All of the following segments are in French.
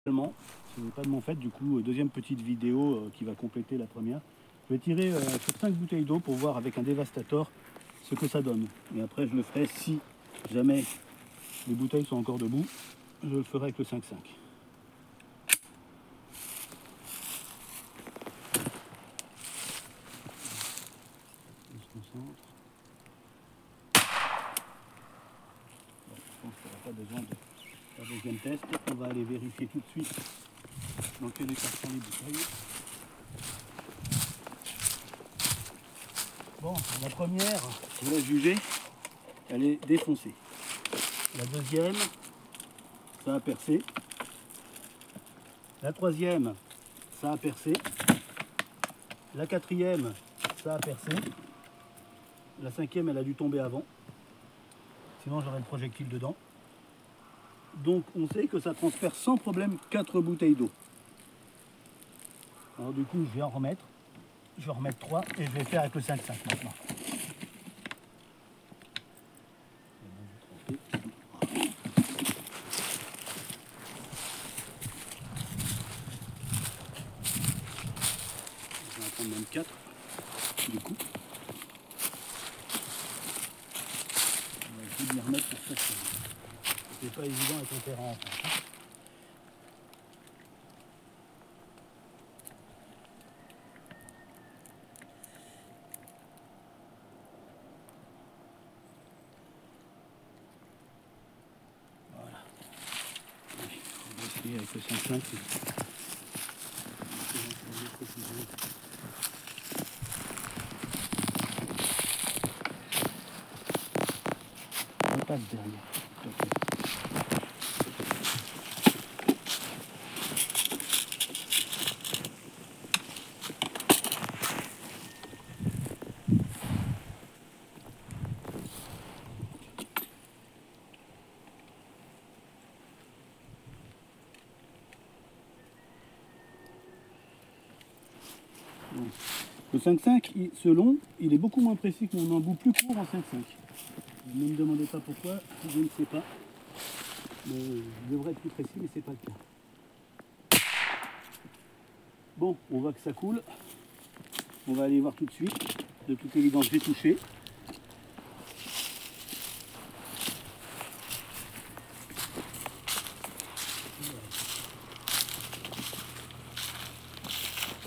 Ce n'est pas de mon fait, du coup, deuxième petite vidéo qui va compléter la première. Je vais tirer sur 5 bouteilles d'eau pour voir avec un dévastateur ce que ça donne. Et après, je le ferai si jamais les bouteilles sont encore debout, je le ferai avec le 5,5. On se concentre. Bon, je pense qu'il n'y aura pas besoin de faire deuxième test. On va aller vérifier tout de suite dans quel état sont les bouteilles. Bon, la première, je vous laisse juger, elle est défoncée. La deuxième, ça a percé. La troisième, ça a percé. La quatrième, ça a percé. La cinquième, elle a dû tomber avant. Sinon, j'aurais le projectile dedans. Donc, on sait que ça transfère sans problème 4 bouteilles d'eau. Alors, du coup, je vais en remettre. Je vais en remettre 3 et je vais faire avec le 5,5 maintenant. Je vais en prendre même 4 du coup. On va essayer de les remettre pour ça. C'est pas évident avec un terrain en face. Voilà. On va essayer avec le 5,5. On passe derrière. Le 5,5, selon, il est beaucoup moins précis que mon embout plus court en 5,5. Ne me demandez pas pourquoi, je ne sais pas. Mais il devrait être plus précis, mais c'est pas le cas. Bon, on voit que ça coule. On va aller voir tout de suite. De toute évidence, j'ai touché.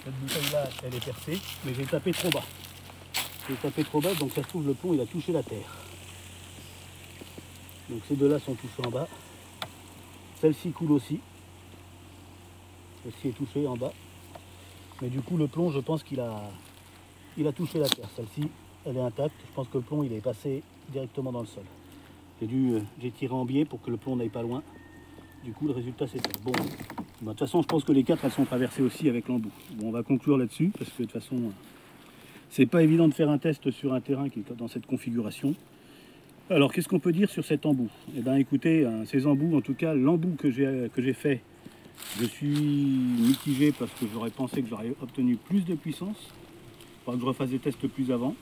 Cette bouteille-là, elle est percée, mais j'ai tapé trop bas. J'ai tapé trop bas, donc ça se trouve, le plomb, il a touché la terre. Donc ces deux-là sont touchés en bas. Celle-ci coule aussi. Celle-ci est touchée en bas. Mais du coup, le plomb, je pense qu'il a touché la terre. Celle-ci, elle est intacte. Je pense que le plomb, il est passé directement dans le sol. J'ai tiré en biais pour que le plomb n'aille pas loin. Du coup, le résultat, c'est ça. Bon, de toute façon, je pense que les 4, elles sont traversées aussi avec l'embout. Bon, on va conclure là-dessus, parce que de toute façon, c'est pas évident de faire un test sur un terrain qui est dans cette configuration. Alors, qu'est-ce qu'on peut dire sur cet embout? Eh bien, écoutez, ces embouts, en tout cas, l'embout que j'ai fait, je suis mitigé parce que j'aurais pensé que j'aurais obtenu plus de puissance. Il faudra que je refasse des tests plus avant.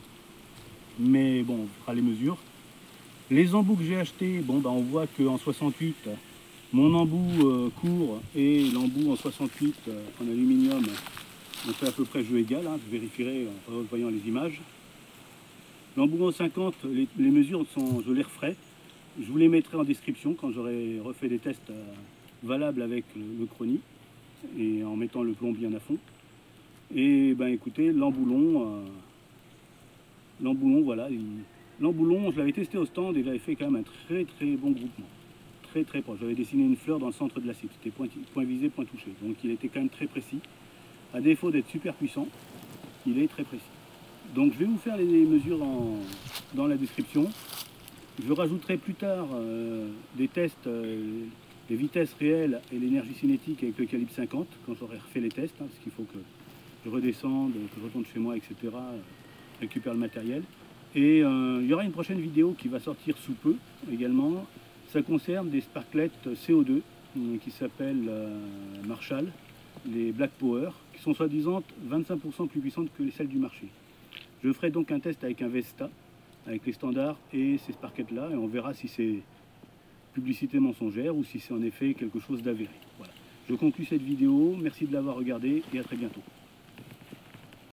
Mais bon, on fera les mesures. Les embouts que j'ai achetés, bon, ben, on voit qu'en 68, mon embout court et l'embout en 68 en aluminium ont fait à peu près jeu égal. Hein, je vérifierai en voyant les images. L'embout en 50, les mesures sont, je les referai. Je vous les mettrai en description quand j'aurai refait des tests valables avec le Chronie et en mettant le plomb bien à fond. Et ben écoutez, l'emboulon, voilà, l'emboulon, je l'avais testé au stand et j'avais fait quand même un très très bon groupement. Très très proche. J'avais dessiné une fleur dans le centre de la cible. C'était point visé, point touché. Donc il était quand même très précis. À défaut d'être super puissant, il est très précis. Donc je vais vous faire les mesures dans la description. Je rajouterai plus tard des tests, les vitesses réelles et l'énergie cinétique avec le calibre 50, quand j'aurai refait les tests, hein, parce qu'il faut que je redescende, que je retourne chez moi, etc., récupère le matériel. Et il y aura une prochaine vidéo qui va sortir sous peu également. Ça concerne des sparklettes CO2 qui s'appellent Marshall, les Black Power, qui sont soi-disant 25% plus puissantes que celles du marché. Je ferai donc un test avec un Vesta, avec les standards et ces sparklettes là, et on verra si c'est publicité mensongère ou si c'est en effet quelque chose d'avéré. Voilà. Je conclus cette vidéo, merci de l'avoir regardée et à très bientôt.